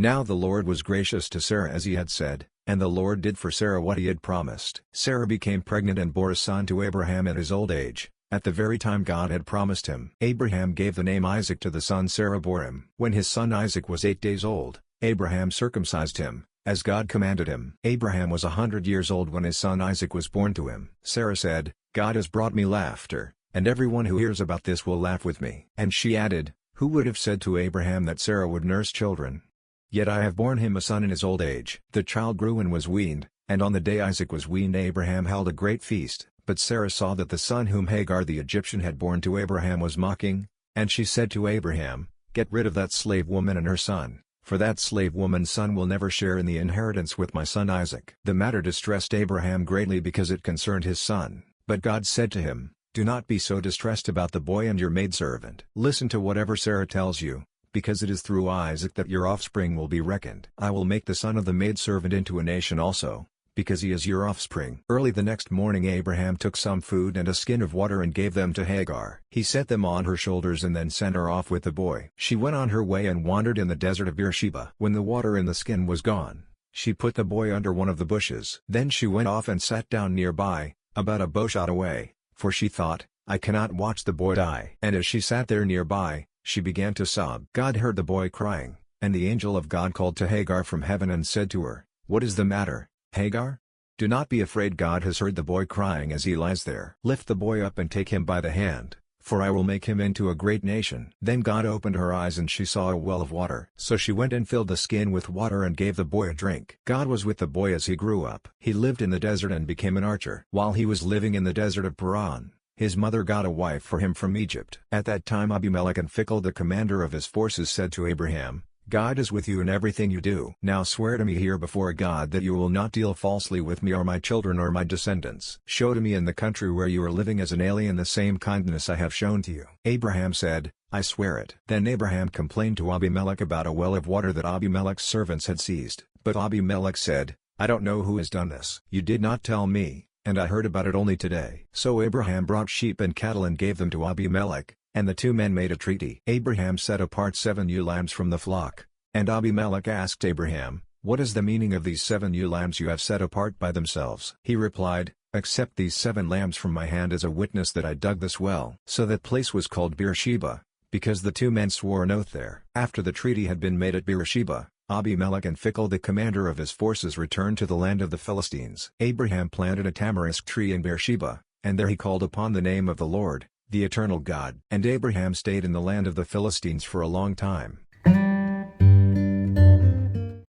Now the Lord was gracious to Sarah as he had said, and the Lord did for Sarah what he had promised. Sarah became pregnant and bore a son to Abraham at his old age, at the very time God had promised him. Abraham gave the name Isaac to the son Sarah bore him. When his son Isaac was 8 days old, Abraham circumcised him, as God commanded him. Abraham was 100 years old when his son Isaac was born to him. Sarah said, "God has brought me laughter, and everyone who hears about this will laugh with me." And she added, "Who would have said to Abraham that Sarah would nurse children? Yet I have borne him a son in his old age." The child grew and was weaned, and on the day Isaac was weaned Abraham held a great feast. But Sarah saw that the son whom Hagar the Egyptian had borne to Abraham was mocking, and she said to Abraham, "Get rid of that slave woman and her son, for that slave woman's son will never share in the inheritance with my son Isaac." The matter distressed Abraham greatly because it concerned his son, but God said to him, "Do not be so distressed about the boy and your maidservant. Listen to whatever Sarah tells you, because it is through Isaac that your offspring will be reckoned. I will make the son of the maidservant into a nation also, because he is your offspring." Early the next morning Abraham took some food and a skin of water and gave them to Hagar. He set them on her shoulders and then sent her off with the boy. She went on her way and wandered in the desert of Beersheba. When the water in the skin was gone, she put the boy under one of the bushes. Then she went off and sat down nearby, about a bowshot away, for she thought, "I cannot watch the boy die." And as she sat there nearby, she began to sob. God heard the boy crying, and the angel of God called to Hagar from heaven and said to her, "What is the matter, Hagar? Do not be afraid, God has heard the boy crying as he lies there. Lift the boy up and take him by the hand, for I will make him into a great nation." Then God opened her eyes and she saw a well of water. So she went and filled the skin with water and gave the boy a drink. God was with the boy as he grew up. He lived in the desert and became an archer. While he was living in the desert of Paran, his mother got a wife for him from Egypt. At that time Abimelech and Phicol the commander of his forces said to Abraham, "God is with you in everything you do. Now swear to me here before God that you will not deal falsely with me or my children or my descendants. Show to me in the country where you are living as an alien the same kindness I have shown to you." Abraham said, "I swear it." Then Abraham complained to Abimelech about a well of water that Abimelech's servants had seized. But Abimelech said, "I don't know who has done this. You did not tell me, and I heard about it only today." So Abraham brought sheep and cattle and gave them to Abimelech, and the two men made a treaty. Abraham set apart 7 ewe lambs from the flock, and Abimelech asked Abraham, "What is the meaning of these 7 ewe lambs you have set apart by themselves?" He replied, "Accept these 7 lambs from my hand as a witness that I dug this well." So that place was called Beersheba, because the two men swore an oath there. After the treaty had been made at Beersheba, Abimelech and Phicol the commander of his forces returned to the land of the Philistines. Abraham planted a tamarisk tree in Beersheba, and there he called upon the name of the Lord, the eternal God. And Abraham stayed in the land of the Philistines for a long time.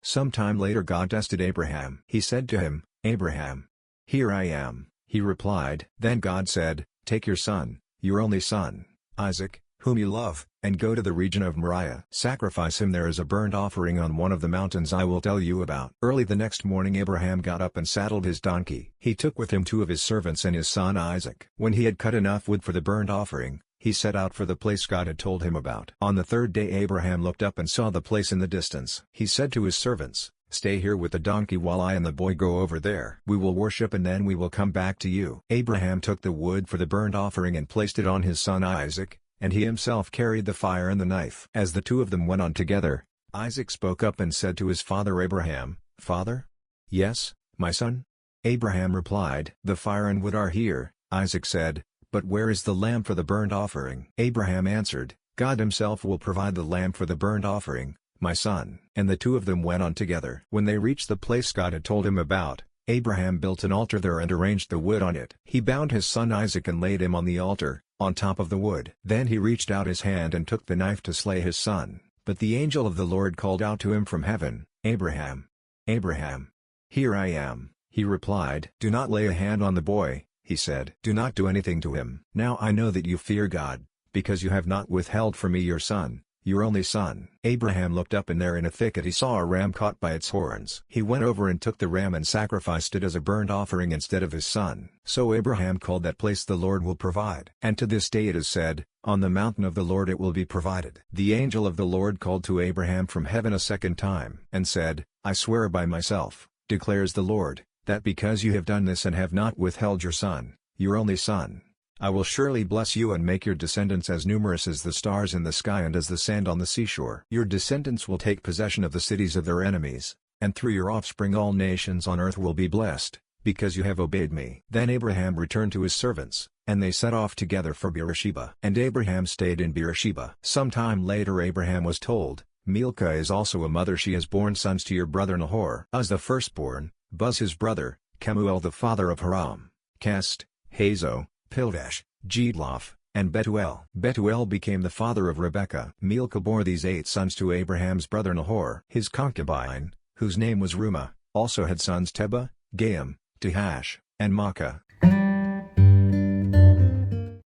Some time later God tested Abraham. He said to him, "Abraham." "Here I am," he replied. Then God said, "Take your son, your only son, Isaac, whom you love, and go to the region of Moriah. Sacrifice him there as a burnt offering on one of the mountains I will tell you about." Early the next morning Abraham got up and saddled his donkey. He took with him 2 of his servants and his son Isaac. When he had cut enough wood for the burnt offering, he set out for the place God had told him about. On the 3rd day Abraham looked up and saw the place in the distance. He said to his servants, "Stay here with the donkey while I and the boy go over there. We will worship and then we will come back to you." Abraham took the wood for the burnt offering and placed it on his son Isaac, and he himself carried the fire and the knife. As the 2 of them went on together, Isaac spoke up and said to his father Abraham, "Father?" "Yes, my son?" Abraham replied, "The fire and wood are here," Isaac said, "but where is the lamb for the burnt offering?" Abraham answered, "God himself will provide the lamb for the burnt offering, my son." And the 2 of them went on together. When they reached the place God had told him about, Abraham built an altar there and arranged the wood on it. He bound his son Isaac and laid him on the altar, on top of the wood. Then he reached out his hand and took the knife to slay his son. But the angel of the Lord called out to him from heaven, "Abraham! Abraham!" "Here I am," he replied. "Do not lay a hand on the boy," he said. "Do not do anything to him. Now I know that you fear God, because you have not withheld from me your son, your only son." Abraham looked up and there in a thicket he saw a ram caught by its horns. He went over and took the ram and sacrificed it as a burnt offering instead of his son. So Abraham called that place "The Lord will provide." And to this day it is said, "On the mountain of the Lord it will be provided." The angel of the Lord called to Abraham from heaven a second time, and said, "I swear by myself, declares the Lord, that because you have done this and have not withheld your son, your only son, I will surely bless you and make your descendants as numerous as the stars in the sky and as the sand on the seashore. Your descendants will take possession of the cities of their enemies, and through your offspring all nations on earth will be blessed, because you have obeyed me." Then Abraham returned to his servants, and they set off together for Beersheba. And Abraham stayed in Beersheba. Some time later Abraham was told, "Milcah is also a mother. She has borne sons to your brother Nahor. Uz the firstborn, Buz his brother, Kemuel the father of Haram, Kest, Hazo, Pildash, Jedlof, and Betuel." Betuel became the father of Rebekah. Milcah bore these 8 sons to Abraham's brother Nahor. His concubine, whose name was Reumah, also had sons Tebah, Gaam, Tahash, and Maachah.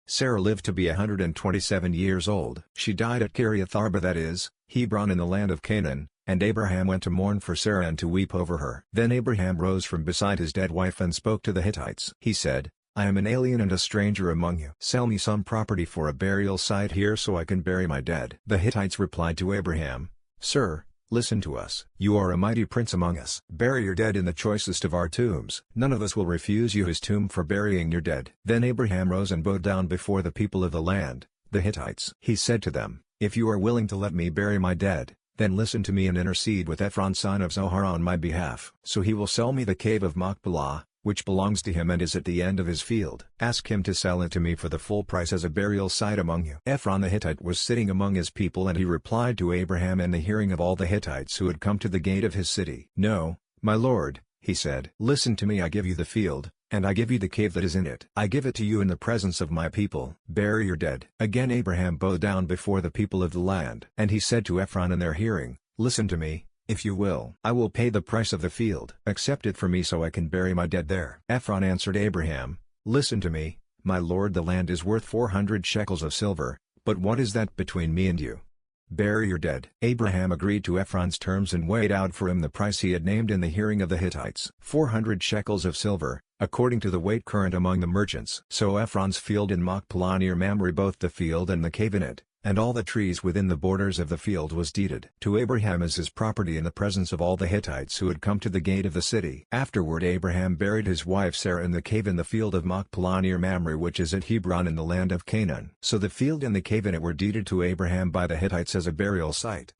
Sarah lived to be 127 years old. She died at Kiriath Arba, that is, Hebron, in the land of Canaan, and Abraham went to mourn for Sarah and to weep over her. Then Abraham rose from beside his dead wife and spoke to the Hittites. He said, "I am an alien and a stranger among you. Sell me some property for a burial site here so I can bury my dead." The Hittites replied to Abraham, "Sir, listen to us. You are a mighty prince among us. Bury your dead in the choicest of our tombs. None of us will refuse you his tomb for burying your dead." Then Abraham rose and bowed down before the people of the land, the Hittites. He said to them, "If you are willing to let me bury my dead, then listen to me and intercede with Ephron son of Zohar on my behalf. So he will sell me the cave of Machpelah, which belongs to him and is at the end of his field. Ask him to sell it to me for the full price as a burial site among you." Ephron the Hittite was sitting among his people, and he replied to Abraham in the hearing of all the Hittites who had come to the gate of his city. "No, my lord," he said. "Listen to me. I give you the field, and I give you the cave that is in it. I give it to you in the presence of my people. Bury your dead." Again Abraham bowed down before the people of the land. And he said to Ephron in their hearing, "Listen to me. If you will, I will pay the price of the field. Accept it for me so I can bury my dead there." Ephron answered Abraham, "Listen to me, my lord. The land is worth 400 shekels of silver, but what is that between me and you? Bury your dead." Abraham agreed to Ephron's terms and weighed out for him the price he had named in the hearing of the Hittites. 400 shekels of silver, according to the weight current among the merchants. So Ephron's field in Machpelah near Mamre, both the field and the cave in it, and all the trees within the borders of the field, was deeded to Abraham as his property in the presence of all the Hittites who had come to the gate of the city. Afterward Abraham buried his wife Sarah in the cave in the field of Machpelah near Mamre, which is at Hebron in the land of Canaan. So the field and the cave in it were deeded to Abraham by the Hittites as a burial site.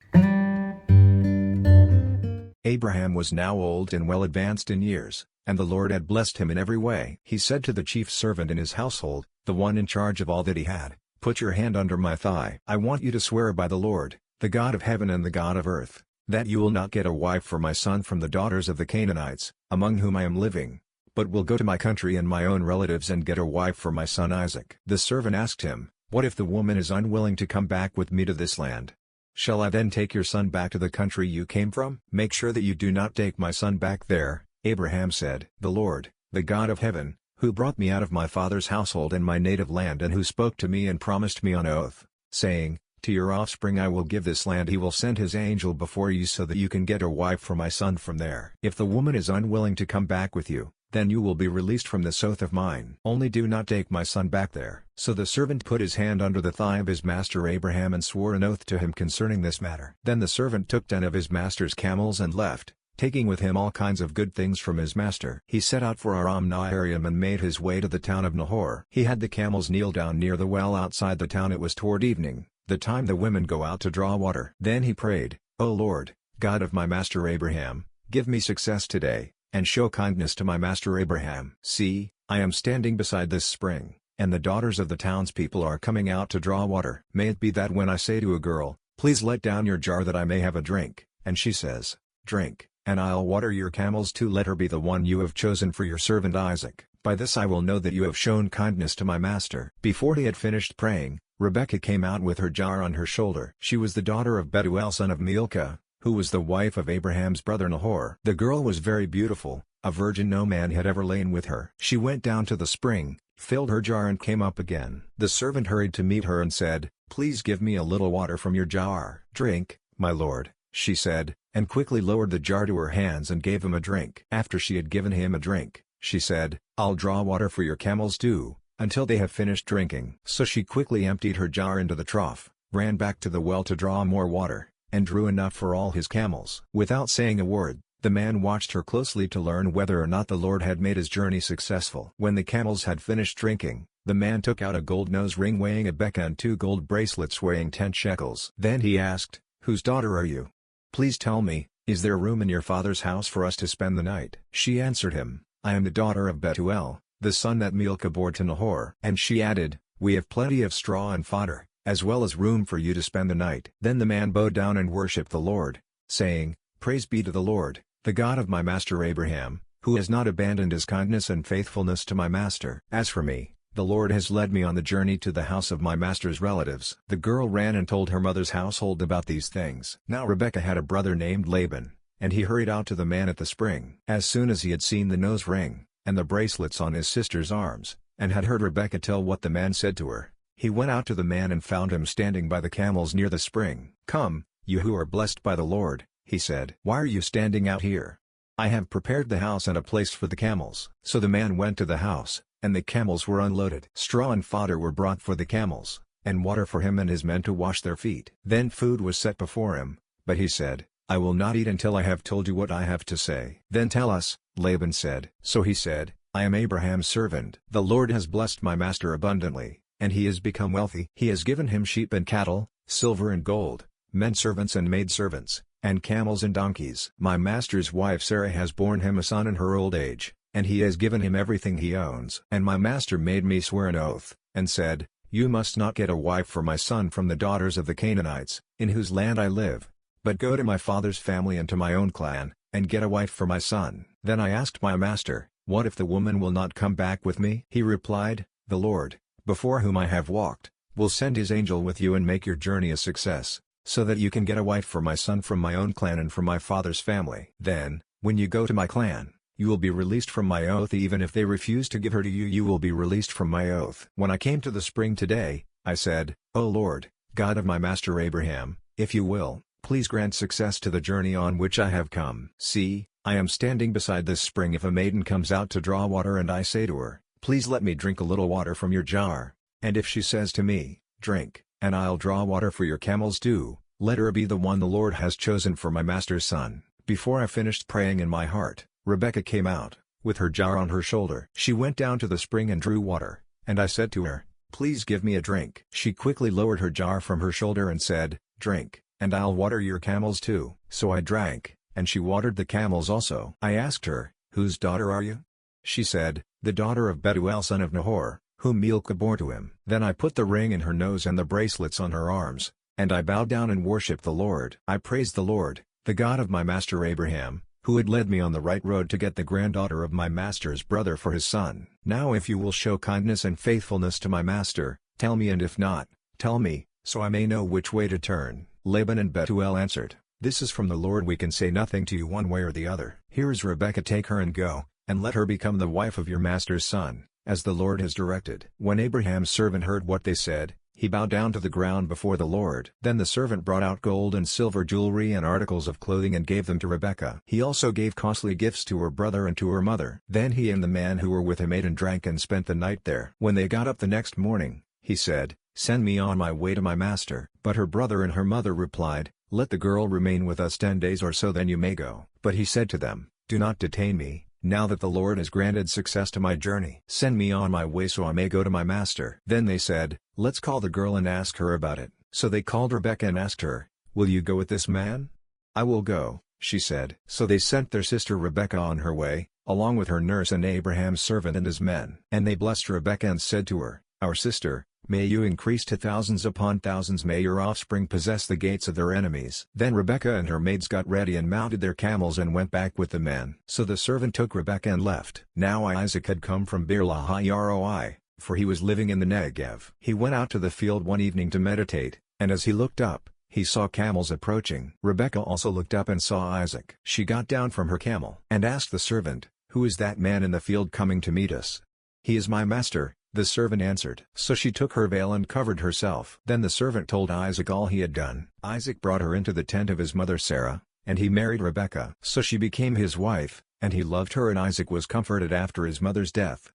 Abraham was now old and well advanced in years, and the Lord had blessed him in every way. He said to the chief servant in his household, the one in charge of all that he had, "Put your hand under my thigh. I want you to swear by the Lord, the God of heaven and the God of earth, that you will not get a wife for my son from the daughters of the Canaanites, among whom I am living, but will go to my country and my own relatives and get a wife for my son Isaac." The servant asked him, "What if the woman is unwilling to come back with me to this land? Shall I then take your son back to the country you came from?" "Make sure that you do not take my son back there," Abraham said. "The Lord, the God of heaven, who brought me out of my father's household and my native land, and who spoke to me and promised me on oath, saying, 'To your offspring I will give this land,' he will send his angel before you so that you can get a wife for my son from there. If the woman is unwilling to come back with you, then you will be released from this oath of mine. Only do not take my son back there." So the servant put his hand under the thigh of his master Abraham and swore an oath to him concerning this matter. Then the servant took 10 of his master's camels and left, taking with him all kinds of good things from his master. He set out for Aram Naharaim and made his way to the town of Nahor. He had the camels kneel down near the well outside the town. It was toward evening, the time the women go out to draw water. Then he prayed, "O Lord, God of my master Abraham, give me success today, and show kindness to my master Abraham. See, I am standing beside this spring, and the daughters of the townspeople are coming out to draw water. May it be that when I say to a girl, 'Please let down your jar that I may have a drink,' and she says, 'Drink, and I'll water your camels too,' let her be the one you have chosen for your servant Isaac. By this I will know that you have shown kindness to my master." Before he had finished praying, Rebekah came out with her jar on her shoulder. She was the daughter of Betuel son of Milcah, who was the wife of Abraham's brother Nahor. The girl was very beautiful, a virgin, no man had ever lain with her. She went down to the spring, filled her jar and came up again. The servant hurried to meet her and said, "Please give me a little water from your jar." "Drink, my lord," she said, and quickly lowered the jar to her hands and gave him a drink. After she had given him a drink, she said, "I'll draw water for your camels too, until they have finished drinking." So she quickly emptied her jar into the trough, ran back to the well to draw more water, and drew enough for all his camels. Without saying a word, the man watched her closely to learn whether or not the Lord had made his journey successful. When the camels had finished drinking, The man took out a gold nose ring weighing a becca and 2 gold bracelets weighing 10 shekels. Then he asked, "Whose daughter are you? Please tell me, is there room in your father's house for us to spend the night?" She answered him, "I am the daughter of Bethuel, the son that Milcah bore to Nahor." And she added, "We have plenty of straw and fodder, as well as room for you to spend the night." Then the man bowed down and worshipped the Lord, saying, "Praise be to the Lord, the God of my master Abraham, who has not abandoned his kindness and faithfulness to my master. As for me, the Lord has led me on the journey to the house of my master's relatives." The girl ran and told her mother's household about these things. Now Rebekah had a brother named Laban, and he hurried out to the man at the spring. As soon as he had seen the nose ring, and the bracelets on his sister's arms, and had heard Rebekah tell what the man said to her, he went out to the man and found him standing by the camels near the spring. "Come, you who are blessed by the Lord," he said. "Why are you standing out here? I have prepared the house and a place for the camels." So the man went to the house, and the camels were unloaded. Straw and fodder were brought for the camels, and water for him and his men to wash their feet. Then food was set before him, but he said, "I will not eat until I have told you what I have to say." "Then tell us," Laban said. So he said, "I am Abraham's servant. The Lord has blessed my master abundantly, and he has become wealthy. He has given him sheep and cattle, silver and gold, men servants and maidservants, and camels and donkeys. My master's wife Sarah has borne him a son in her old age, and he has given him everything he owns. And my master made me swear an oath, and said, 'You must not get a wife for my son from the daughters of the Canaanites, in whose land I live, but go to my father's family and to my own clan, and get a wife for my son.' Then I asked my master, 'What if the woman will not come back with me?' He replied, 'The Lord, before whom I have walked, will send his angel with you and make your journey a success, so that you can get a wife for my son from my own clan and from my father's family. Then, when you go to my clan, you will be released from my oath. Even if they refuse to give her to you, you will be released from my oath.' When I came to the spring today, I said, 'O Lord, God of my master Abraham, if you will, please grant success to the journey on which I have come. See, I am standing beside this spring. If a maiden comes out to draw water and I say to her, "Please let me drink a little water from your jar," and if she says to me, "Drink, and I'll draw water for your camels too," let her be the one the Lord has chosen for my master's son." Before I finished praying in my heart, Rebekah came out, with her jar on her shoulder. She went down to the spring and drew water, and I said to her, "Please give me a drink." She quickly lowered her jar from her shoulder and said, "Drink, and I'll water your camels too." So I drank, and she watered the camels also. I asked her, "Whose daughter are you?" She said, "The daughter of Bethuel son of Nahor, whom Milcah bore to him." Then I put the ring in her nose and the bracelets on her arms, and I bowed down and worshipped the Lord. I praised the Lord, the God of my master Abraham, who had led me on the right road to get the granddaughter of my master's brother for his son. Now if you will show kindness and faithfulness to my master, tell me, and if not, tell me, so I may know which way to turn." Laban and Bethuel answered, "This is from the Lord. We can say nothing to you one way or the other. Here is Rebekah. Take her and go, and let her become the wife of your master's son, as the Lord has directed." When Abraham's servant heard what they said, he bowed down to the ground before the Lord. Then the servant brought out gold and silver jewelry and articles of clothing and gave them to Rebekah. He also gave costly gifts to her brother and to her mother. Then he and the man who were with him ate and drank and spent the night there. When they got up the next morning, he said, "Send me on my way to my master." But her brother and her mother replied, "Let the girl remain with us 10 days or so, then you may go." But he said to them, "Do not detain me, now that the Lord has granted success to my journey. Send me on my way so I may go to my master." Then they said, "Let's call the girl and ask her about it." So they called Rebekah and asked her, "Will you go with this man?" "I will go," she said. So they sent their sister Rebekah on her way, along with her nurse and Abraham's servant and his men. And they blessed Rebekah and said to her, "Our sister, may you increase to thousands upon thousands. May your offspring possess the gates of their enemies." Then Rebekah and her maids got ready and mounted their camels and went back with the men. So the servant took Rebekah and left. Now Isaac had come from Beer-lahai-roi, for he was living in the Negev. He went out to the field one evening to meditate, and as he looked up, he saw camels approaching. Rebekah also looked up and saw Isaac. She got down from her camel and asked the servant, "Who is that man in the field coming to meet us?" "He is my master," the servant answered. So she took her veil and covered herself. Then the servant told Isaac all he had done. Isaac brought her into the tent of his mother Sarah, and he married Rebekah. So she became his wife, and he loved her, and Isaac was comforted after his mother's death.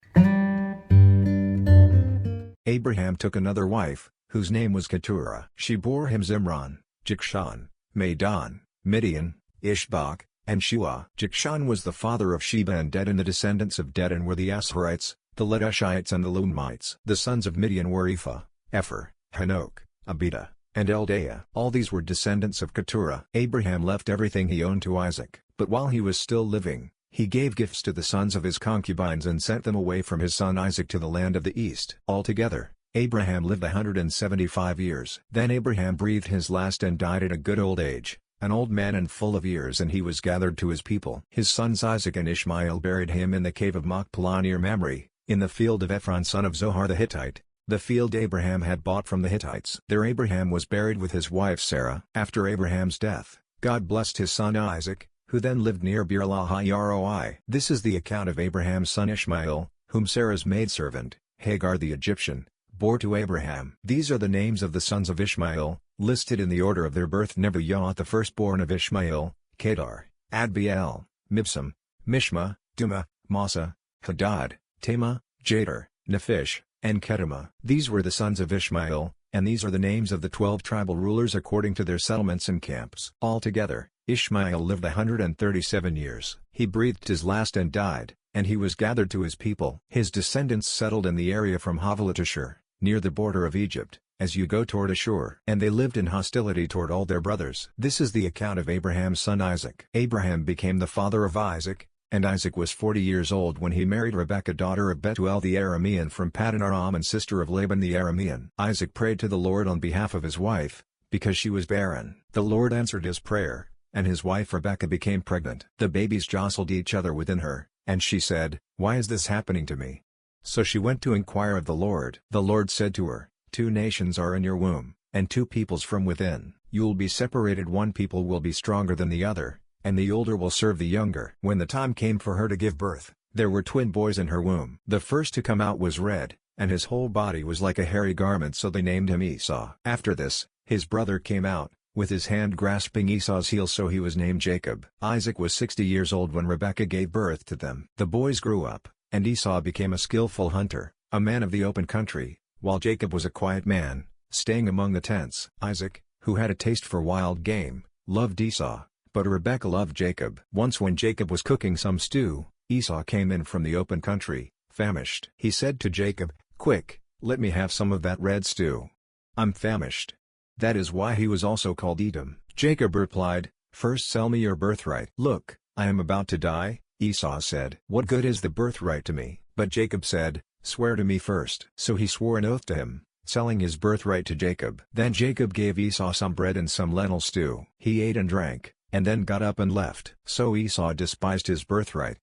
Abraham took another wife, whose name was Keturah. She bore him Zimran, Jokshan, Medan, Midian, Ishbak, and Shua. Jokshan was the father of Sheba and Dedan. The descendants of Dedan were the Asherites, the Ledushites and the Lumites. The sons of Midian were Ephah, Epher, Hanok, Abida, and Eldaah. All these were descendants of Keturah. Abraham left everything he owned to Isaac, but while he was still living, he gave gifts to the sons of his concubines and sent them away from his son Isaac to the land of the east. Altogether, Abraham lived 175 years. Then Abraham breathed his last and died at a good old age, an old man and full of years, and he was gathered to his people. His sons Isaac and Ishmael buried him in the cave of Machpelah near Mamre, in the field of Ephron son of Zohar the Hittite, the field Abraham had bought from the Hittites. There Abraham was buried with his wife Sarah. After Abraham's death, God blessed his son Isaac, who then lived near Beer-lahai-roi. This is the account of Abraham's son Ishmael, whom Sarah's maidservant, Hagar the Egyptian, bore to Abraham. These are the names of the sons of Ishmael, listed in the order of their birth: Nebaioth the firstborn of Ishmael, Kedar, Adbeel, Mibsam, Mishma, Duma, Massa, Hadad, Tema, Jader, Nephish, and Kedemah. These were the sons of Ishmael, and these are the names of the 12 tribal rulers according to their settlements and camps. Altogether, Ishmael lived 137 years. He breathed his last and died, and he was gathered to his people. His descendants settled in the area from Havilah to Shur, near the border of Egypt, as you go toward Ashur. And they lived in hostility toward all their brothers. This is the account of Abraham's son Isaac. Abraham became the father of Isaac, and Isaac was 40 years old when he married Rebekah daughter of Bethuel the Aramean from Paddan Aram and sister of Laban the Aramean. Isaac prayed to the Lord on behalf of his wife, because she was barren. The Lord answered his prayer, and his wife Rebekah became pregnant. The babies jostled each other within her, and she said, "Why is this happening to me?" So she went to inquire of the Lord. The Lord said to her, "2 nations are in your womb, and 2 peoples from within. You'll be separated. One people will be stronger than the other, and the older will serve the younger." When the time came for her to give birth, there were twin boys in her womb. The first to come out was red, and his whole body was like a hairy garment, so they named him Esau. After this, his brother came out, with his hand grasping Esau's heel, so he was named Jacob. Isaac was 60 years old when Rebekah gave birth to them. The boys grew up, and Esau became a skillful hunter, a man of the open country, while Jacob was a quiet man, staying among the tents. Isaac, who had a taste for wild game, loved Esau, but Rebekah loved Jacob. Once when Jacob was cooking some stew, Esau came in from the open country, famished. He said to Jacob, "Quick, let me have some of that red stew. I'm famished." That is why he was also called Edom. Jacob replied, "First sell me your birthright." "Look, I am about to die," Esau said. "What good is the birthright to me?" But Jacob said, "Swear to me first." So he swore an oath to him, selling his birthright to Jacob. Then Jacob gave Esau some bread and some lentil stew. He ate and drank, and then got up and left. So Esau despised his birthright,